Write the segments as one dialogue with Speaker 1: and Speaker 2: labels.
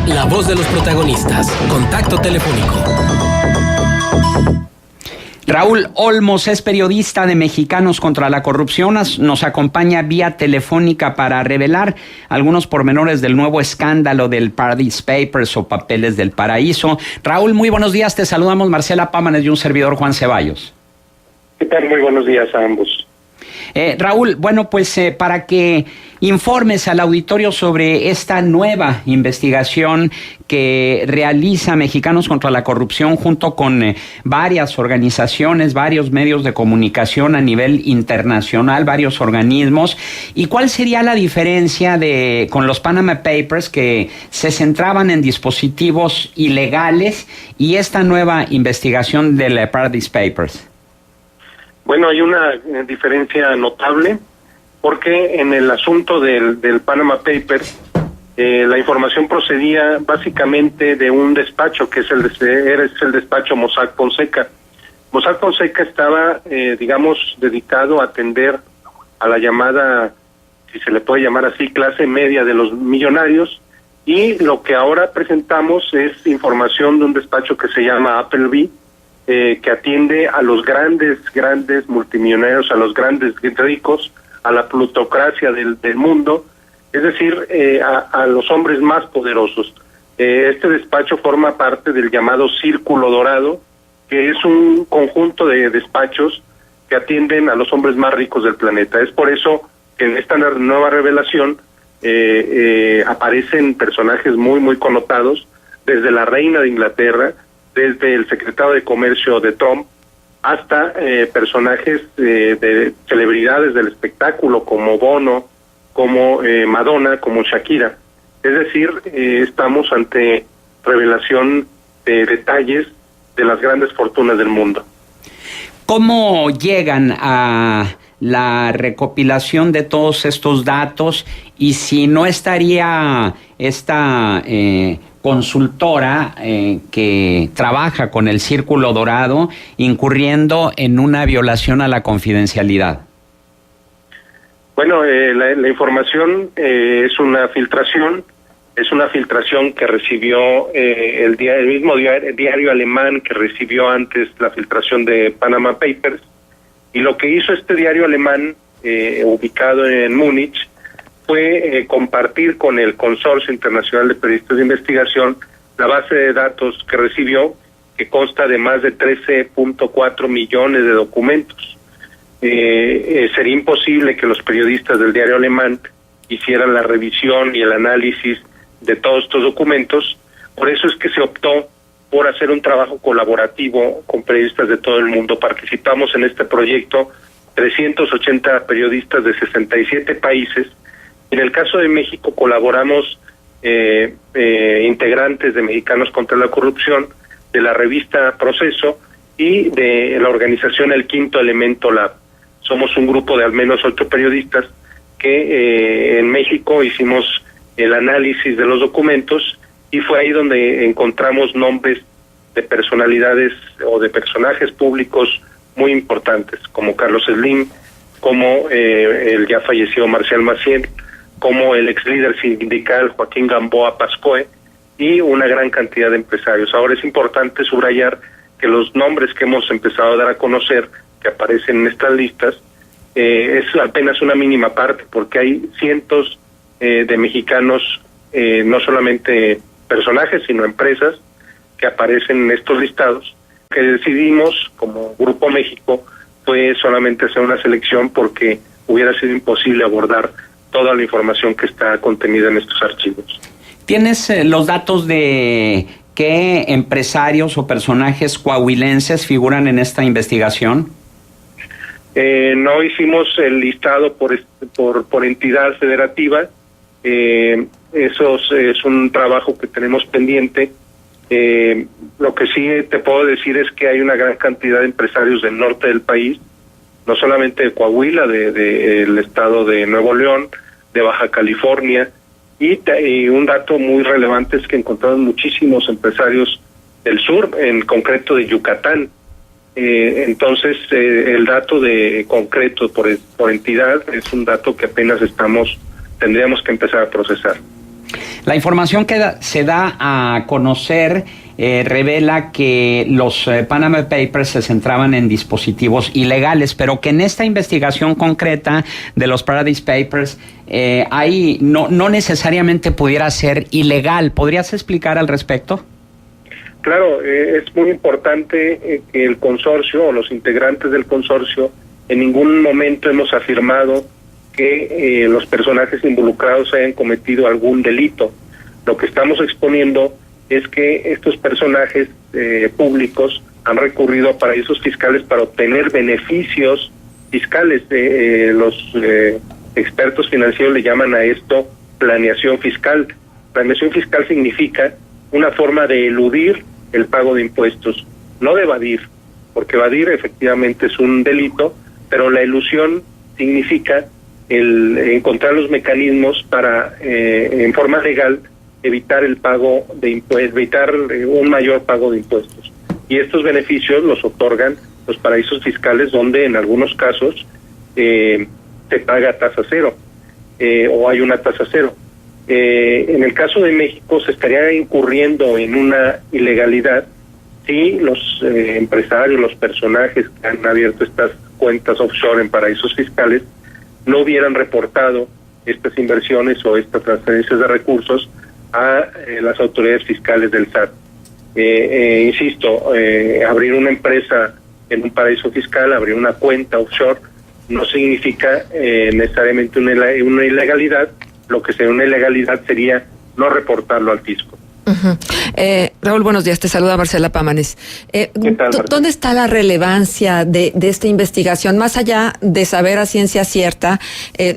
Speaker 1: La voz de los protagonistas. Contacto telefónico.
Speaker 2: Raúl Olmos es periodista de Mexicanos contra la Corrupción. Nos acompaña vía telefónica para revelar algunos pormenores del nuevo escándalo del Paradise Papers o Papeles del Paraíso. Raúl, muy buenos días. Te saludamos Marcela Pámanes y un servidor Juan Ceballos.
Speaker 3: ¿Qué tal? Muy buenos días a ambos.
Speaker 2: Raúl, bueno, pues para que informes al auditorio sobre esta nueva investigación que realiza Mexicanos contra la Corrupción junto con varias organizaciones, varios medios de comunicación a nivel internacional, varios organismos, y cuál sería la diferencia con los Panama Papers, que se centraban en dispositivos ilegales, y esta nueva investigación del Paradise Papers.
Speaker 3: Bueno, hay una diferencia notable porque en el asunto del Panama Papers la información procedía básicamente de un despacho que es el despacho Mossack Fonseca. Mossack Fonseca estaba, dedicado a atender a la llamada, si se le puede llamar así, clase media de los millonarios, y lo que ahora presentamos es información de un despacho que se llama Appleby, que atiende a los grandes multimillonarios, a los grandes ricos, a la plutocracia del mundo, es decir, a los hombres más poderosos. Este despacho forma parte del llamado Círculo Dorado, que es un conjunto de despachos que atienden a los hombres más ricos del planeta. Es por eso que en esta nueva revelación aparecen personajes muy connotados, desde la reina de Inglaterra, desde el secretario de Comercio de Trump, hasta personajes de celebridades del espectáculo como Bono, como Madonna, como Shakira. Es decir, estamos ante revelación de detalles de las grandes fortunas del mundo.
Speaker 2: ¿Cómo llegan a la recopilación de todos estos datos, y si no estaría esta consultora que trabaja con el Círculo Dorado incurriendo en una violación a la confidencialidad?
Speaker 3: Bueno, la información es una filtración que recibió el mismo diario alemán que recibió antes la filtración de Panama Papers, y lo que hizo este diario alemán ubicado en Múnich fue compartir con el Consorcio Internacional de Periodistas de Investigación la base de datos que recibió, que consta de más de 13.4 millones de documentos. Sería imposible que los periodistas del diario alemán hicieran la revisión y el análisis de todos estos documentos. Por eso es que se optó por hacer un trabajo colaborativo con periodistas de todo el mundo. Participamos en este proyecto 380 periodistas de 67 países. En el caso de México colaboramos integrantes de Mexicanos contra la Corrupción, de la revista Proceso y de la organización El Quinto Elemento Lab. Somos un grupo de al menos 8 periodistas que en México hicimos el análisis de los documentos, y fue ahí donde encontramos nombres de personalidades o de personajes públicos muy importantes, como Carlos Slim, como el ya fallecido Marcial Maciel, como el ex líder sindical Joaquín Gamboa Pascoe, y una gran cantidad de empresarios. Ahora es importante subrayar que los nombres que hemos empezado a dar a conocer, que aparecen en estas listas, es apenas una mínima parte, porque hay cientos de mexicanos, no solamente personajes, sino empresas que aparecen en estos listados. Que decidimos, como Grupo México, fue solamente hacer una selección porque hubiera sido imposible abordar toda la información que está contenida en estos archivos.
Speaker 2: ¿Tienes los datos de qué empresarios o personajes coahuilenses figuran en esta investigación?
Speaker 3: No hicimos el listado por entidad federativa. Eso es un trabajo que tenemos pendiente. Lo que sí te puedo decir es que hay una gran cantidad de empresarios del norte del país, no solamente de Coahuila, del estado de Nuevo León, de Baja California, y un dato muy relevante es que encontramos muchísimos empresarios del sur, en concreto de Yucatán. Entonces, el dato de concreto por entidad es un dato que apenas tendríamos que empezar a procesar.
Speaker 2: La información que se da a conocer revela que los Panama Papers se centraban en dispositivos ilegales, pero que en esta investigación concreta de los Paradise Papers ahí no necesariamente pudiera ser ilegal. ¿Podrías explicar al respecto?
Speaker 3: Claro, es muy importante que el consorcio o los integrantes del consorcio en ningún momento hemos afirmado que los personajes involucrados hayan cometido algún delito. Lo que estamos exponiendo es que estos personajes públicos han recurrido a paraísos fiscales para obtener beneficios fiscales. Los expertos financieros le llaman a esto planeación fiscal. Planeación fiscal significa una forma de eludir el pago de impuestos, no de evadir, porque evadir efectivamente es un delito, pero la elusión significa el encontrar los mecanismos para, en forma legal, evitar el pago de impuestos, evitar un mayor pago de impuestos. Y estos beneficios los otorgan los paraísos fiscales, donde en algunos casos se paga tasa cero o hay una tasa cero. En el caso de México se estaría incurriendo en una ilegalidad si los empresarios, los personajes que han abierto estas cuentas offshore en paraísos fiscales no hubieran reportado estas inversiones o estas transferencias de recursos a las autoridades fiscales del SAT. Insisto, abrir una empresa en un paraíso fiscal, abrir una cuenta offshore, no significa necesariamente una ilegalidad. Lo que sería una ilegalidad sería no reportarlo al fisco.
Speaker 4: Uh-huh. Raúl, buenos días, te saluda Marcela Pámanes. ¿Dónde está la relevancia de esta investigación, más allá de saber a ciencia cierta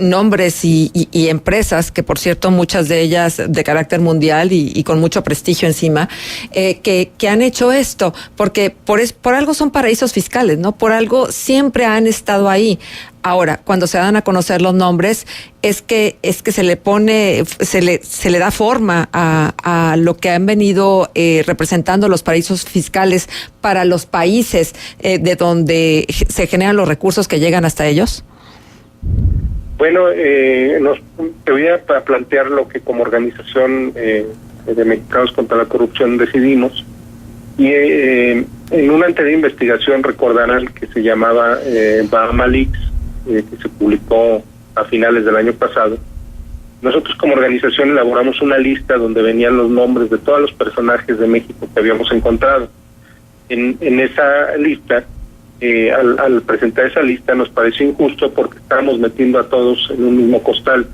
Speaker 4: nombres y empresas, que por cierto muchas de ellas de carácter mundial y con mucho prestigio encima, que han hecho esto? Porque por algo son paraísos fiscales, ¿no? Por algo siempre han estado ahí. Ahora, cuando se dan a conocer los nombres, es que se le pone, se le da forma a lo que han venido representando los paraísos fiscales para los países de donde se generan los recursos que llegan hasta ellos.
Speaker 3: Bueno, te voy a plantear lo que como organización de Mexicanos contra la Corrupción decidimos. Y en una anterior investigación recordarán que se llamaba Bahama Leaks, que se publicó a finales del año pasado. Nosotros como organización elaboramos una lista donde venían los nombres de todos los personajes de México que habíamos encontrado. En esa lista, al presentar esa lista, nos pareció injusto porque estábamos metiendo a todos en un mismo costal.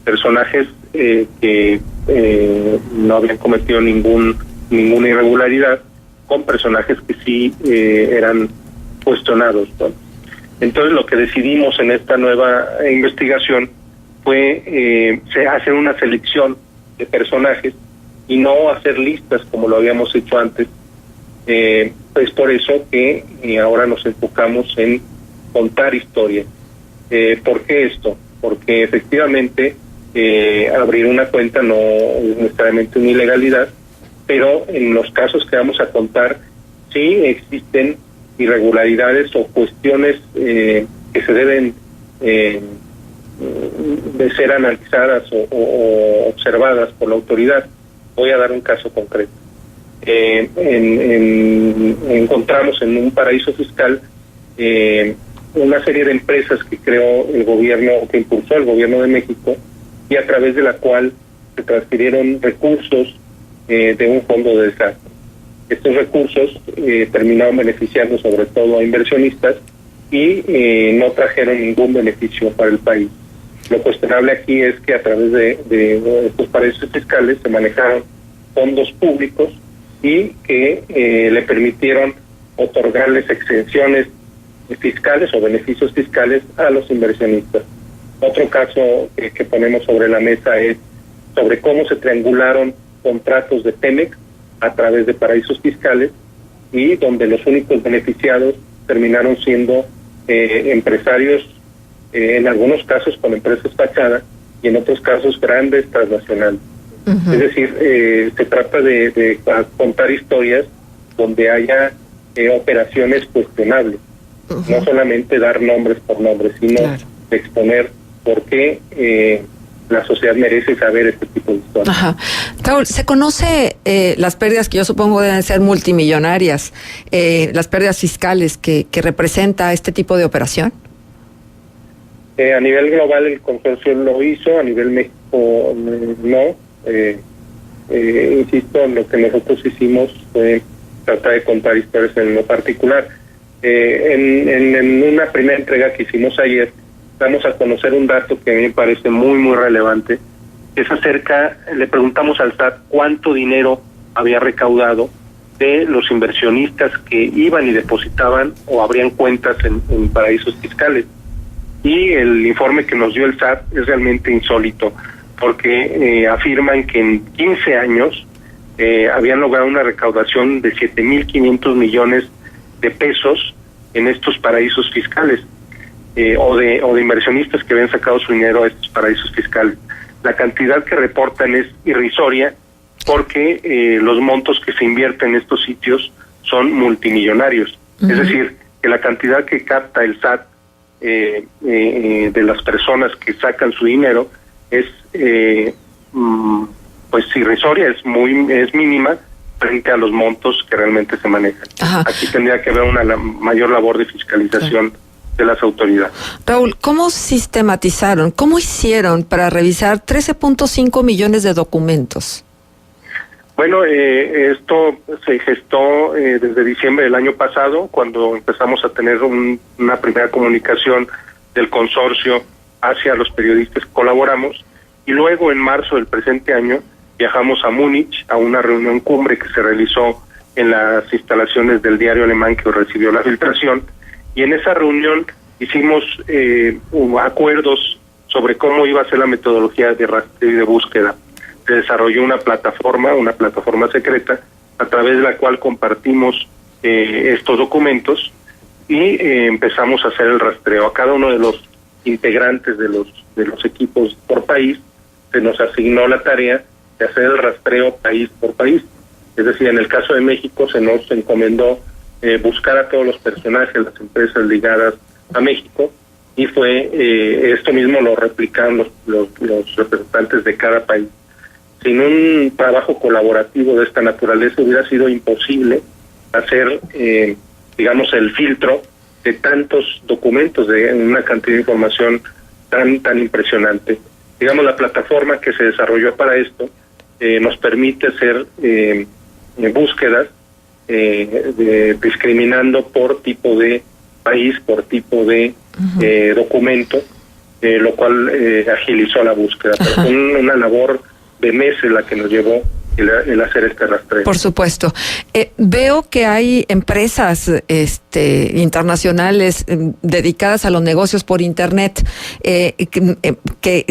Speaker 3: Personajes que no habían cometido ninguna irregularidad, con personajes que sí eran cuestionados, ¿no? Entonces lo que decidimos en esta nueva investigación fue hacer una selección de personajes y no hacer listas como lo habíamos hecho antes. Es por eso que ahora nos enfocamos en contar historias. ¿Por qué esto? Porque efectivamente abrir una cuenta no es necesariamente una ilegalidad, pero en los casos que vamos a contar sí existen irregularidades o cuestiones que se deben de ser analizadas o observadas por la autoridad. Voy a dar un caso concreto. Encontramos en un paraíso fiscal una serie de empresas que creó el gobierno, que impulsó el gobierno de México, y a través de la cual se transfirieron recursos de un fondo de desastre. Estos recursos terminaron beneficiando sobre todo a inversionistas y no trajeron ningún beneficio para el país. Lo cuestionable aquí es que a través de estos paraísos fiscales se manejaron fondos públicos y que le permitieron otorgarles exenciones fiscales o beneficios fiscales a los inversionistas. Otro caso que ponemos sobre la mesa es sobre cómo se triangularon contratos de Pemex a través de paraísos fiscales y donde los únicos beneficiados terminaron siendo empresarios, en algunos casos con empresas fachadas y en otros casos grandes transnacionales. Uh-huh. Es decir, se trata de contar historias donde haya operaciones cuestionables. Uh-huh. No solamente dar nombres por nombres, sino de exponer por qué la sociedad merece saber este tipo de historias.
Speaker 4: Ajá. Raúl, ¿se conoce las pérdidas que yo supongo deben ser multimillonarias, las pérdidas fiscales que representa este tipo de operación?
Speaker 3: A nivel global el consorcio lo hizo, a nivel México no. Insisto, lo que nosotros hicimos fue tratar de contar historias en lo particular. En una primera entrega que hicimos ayer, damos a conocer un dato que a mí me parece muy, muy relevante. Es acerca, le preguntamos al SAT cuánto dinero había recaudado de los inversionistas que iban y depositaban o abrían cuentas en paraísos fiscales. Y el informe que nos dio el SAT es realmente insólito, porque afirman que en 15 años habían logrado una recaudación de 7.500 millones de pesos en estos paraísos fiscales, o de inversionistas que habían sacado su dinero a estos paraísos fiscales. La cantidad que reportan es irrisoria, porque los montos que se invierten en estos sitios son multimillonarios. Uh-huh. Es decir, que la cantidad que capta el SAT de las personas que sacan su dinero es pues irrisoria, es mínima frente a los montos que realmente se manejan. Ajá. Aquí tendría que haber una mayor labor de fiscalización de las autoridades.
Speaker 4: Raúl, ¿cómo sistematizaron, cómo hicieron para revisar 13.5 millones de documentos?
Speaker 3: Bueno, esto se gestó desde diciembre del año pasado, cuando empezamos a tener una primera comunicación del consorcio hacia los periodistas que colaboramos, y luego en marzo del presente año viajamos a Múnich a una reunión cumbre que se realizó en las instalaciones del diario alemán que recibió la filtración, y en esa reunión hicimos acuerdos sobre cómo iba a ser la metodología de rastreo y de búsqueda. Se desarrolló una plataforma secreta, a través de la cual compartimos estos documentos y empezamos a hacer el rastreo. A cada uno de los integrantes de los equipos por país se nos asignó la tarea de hacer el rastreo país por país. Es decir, en el caso de México se nos encomendó buscar a todos los personajes, las empresas ligadas a México, y fue esto mismo lo replicaron los representantes de cada país. Sin un trabajo colaborativo de esta naturaleza hubiera sido imposible hacer, digamos, el filtro de tantos documentos, de una cantidad de información tan impresionante. Digamos, la plataforma que se desarrolló para esto nos permite hacer búsquedas discriminando por tipo de país, por tipo de documento, lo cual agilizó la búsqueda. Pero fue una labor de meses la que nos llevó el hacer este rastreo.
Speaker 4: Por supuesto. Veo que hay empresas internacionales dedicadas a los negocios por Internet que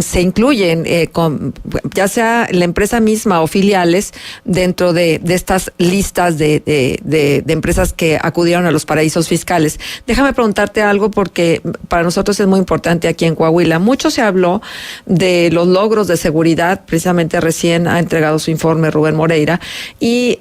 Speaker 4: se incluyen con, ya sea la empresa misma o filiales dentro de estas listas de empresas que acudieron a los paraísos fiscales. Déjame preguntarte algo, porque para nosotros es muy importante aquí en Coahuila. Mucho se habló de los logros de seguridad, precisamente recién ha entregado su informe Rubén Moreira, y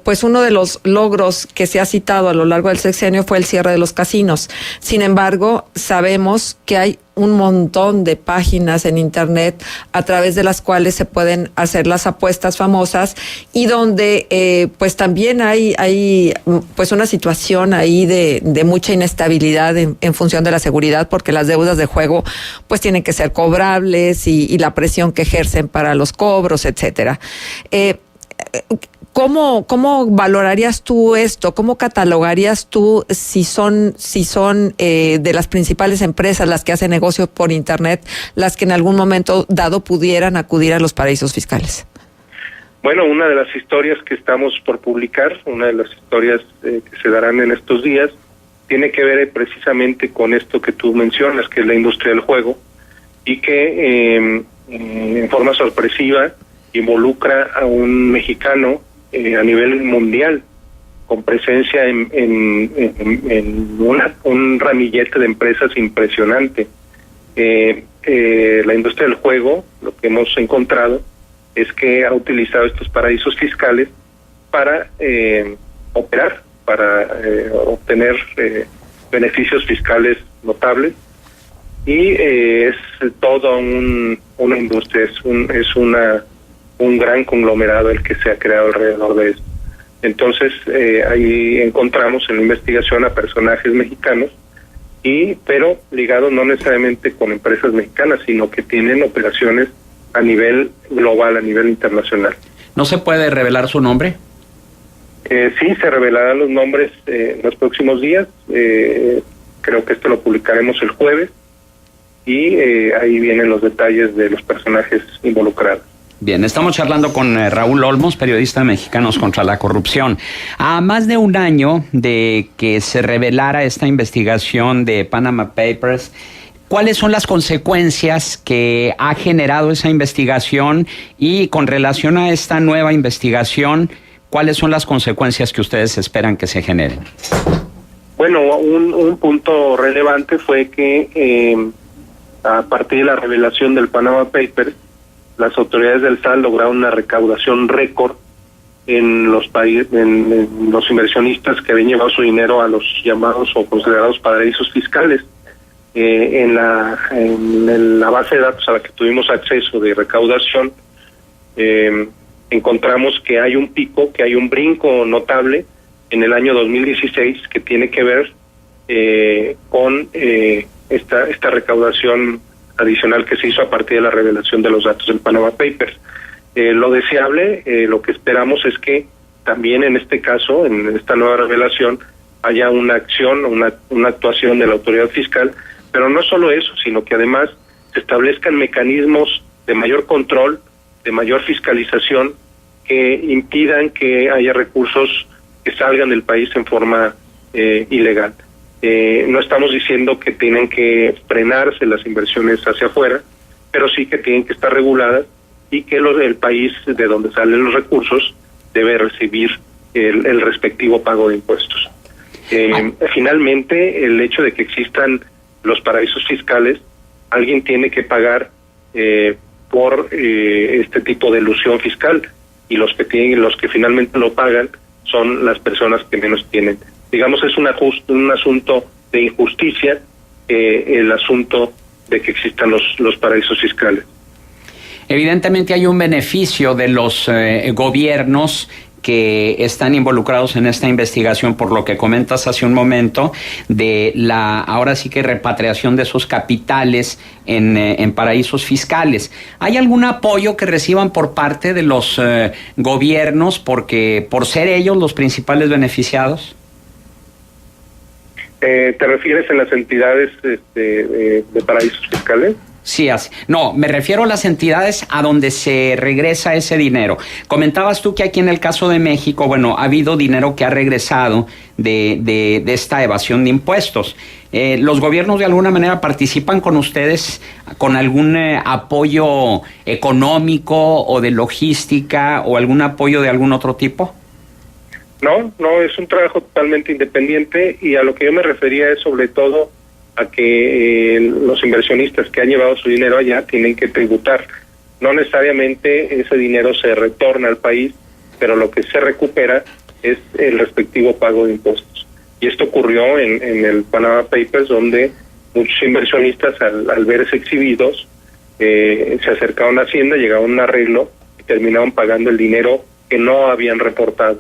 Speaker 4: pues uno de los logros que se ha citado a lo largo del sexenio fue el cierre de los casinos. Sin embargo, sabemos que hay un montón de páginas en Internet a través de las cuales se pueden hacer las apuestas famosas, y donde pues también hay pues una situación ahí de mucha inestabilidad en función de la seguridad, porque las deudas de juego pues tienen que ser cobrables y la presión que ejercen para los cobros, etcétera. ¿Cómo valorarías tú esto? ¿Cómo catalogarías tú si son de las principales empresas las que hacen negocio por Internet las que en algún momento dado pudieran acudir a los paraísos fiscales?
Speaker 3: Bueno, una de las historias que estamos por publicar, una de las historias que se darán en estos días, tiene que ver precisamente con esto que tú mencionas, que es la industria del juego, y que en forma sorpresiva involucra a un mexicano a nivel mundial, con presencia en un ramillete de empresas impresionante. La industria del juego, lo que hemos encontrado es que ha utilizado estos paraísos fiscales para operar, para obtener beneficios fiscales notables, y es todo una industria, es un gran conglomerado el que se ha creado alrededor de esto. Entonces, ahí encontramos en la investigación a personajes mexicanos, pero ligados no necesariamente con empresas mexicanas, sino que tienen operaciones a nivel global, a nivel internacional.
Speaker 2: ¿No se puede revelar su nombre?
Speaker 3: Sí, se revelarán los nombres en los próximos días. Creo que esto lo publicaremos el jueves, y ahí vienen los detalles de los personajes involucrados.
Speaker 2: Bien, estamos charlando con Raúl Olmos, periodista de Mexicanos contra la Corrupción. A más de un año de que se revelara esta investigación de Panama Papers, ¿cuáles son las consecuencias que ha generado esa investigación? Y con relación a esta nueva investigación, ¿cuáles son las consecuencias que ustedes esperan que se generen?
Speaker 3: Bueno, un punto relevante fue que a partir de la revelación del Panama Papers, las autoridades del SAT lograron una recaudación récord en los los inversionistas que habían llevado su dinero a los llamados o considerados paraísos fiscales. En la base de datos a la que tuvimos acceso de recaudación, encontramos que hay un pico, que hay un brinco notable en el año 2016 que tiene que ver con esta recaudación adicional que se hizo a partir de la revelación de los datos del Panama Papers. Lo deseable, lo que esperamos es que también en este caso, en esta nueva revelación, haya una acción, una actuación de la autoridad fiscal, pero no solo eso, sino que además se establezcan mecanismos de mayor control, de mayor fiscalización, que impidan que haya recursos que salgan del país en forma ilegal. No estamos diciendo que tienen que frenarse las inversiones hacia afuera, pero sí que tienen que estar reguladas, y que el país de donde salen los recursos debe recibir el respectivo pago de impuestos. Finalmente, el hecho de que existan los paraísos fiscales, alguien tiene que pagar por este tipo de elusión fiscal, y los que finalmente lo pagan son las personas que menos tienen. Digamos, es un asunto de injusticia, el asunto de que existan los paraísos fiscales.
Speaker 2: Evidentemente hay un beneficio de los gobiernos que están involucrados en esta investigación, por lo que comentas hace un momento, de ahora sí que repatriación de esos capitales en paraísos fiscales. ¿Hay algún apoyo que reciban por parte de los gobiernos por ser ellos los principales beneficiados?
Speaker 3: ¿Te refieres en las entidades de paraísos fiscales?
Speaker 2: Sí, no, me refiero a las entidades a donde se regresa ese dinero. Comentabas tú que aquí en el caso de México, bueno, ha habido dinero que ha regresado de esta evasión de impuestos. ¿Los gobiernos de alguna manera participan con ustedes con algún apoyo económico o de logística o algún apoyo de algún otro tipo? No, es un trabajo totalmente independiente, y a lo que yo me refería es sobre todo a que los inversionistas que han llevado su dinero allá tienen que tributar. No necesariamente ese dinero se retorna al país, pero lo que se recupera es el respectivo pago de impuestos. Y esto ocurrió en el Panama Papers, donde muchos inversionistas al verse exhibidos se acercaron a Hacienda, llegaron a un arreglo y terminaron pagando el dinero que no habían reportado.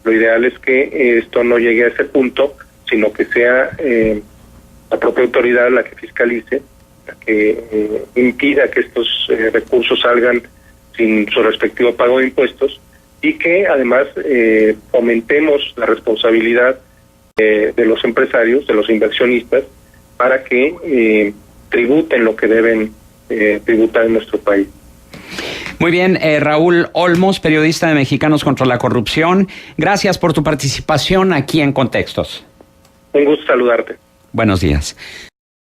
Speaker 2: Lo ideal es que esto no llegue a ese punto, sino que sea la propia autoridad la que fiscalice, la que impida que estos recursos salgan sin su respectivo pago de impuestos, y que además fomentemos la responsabilidad de los empresarios, de los inversionistas, para que tributen lo que deben tributar en nuestro país. Muy bien, Raúl Olmos, periodista de Mexicanos contra la Corrupción. Gracias por tu participación aquí en Contextos.
Speaker 3: Un gusto saludarte.
Speaker 2: Buenos días.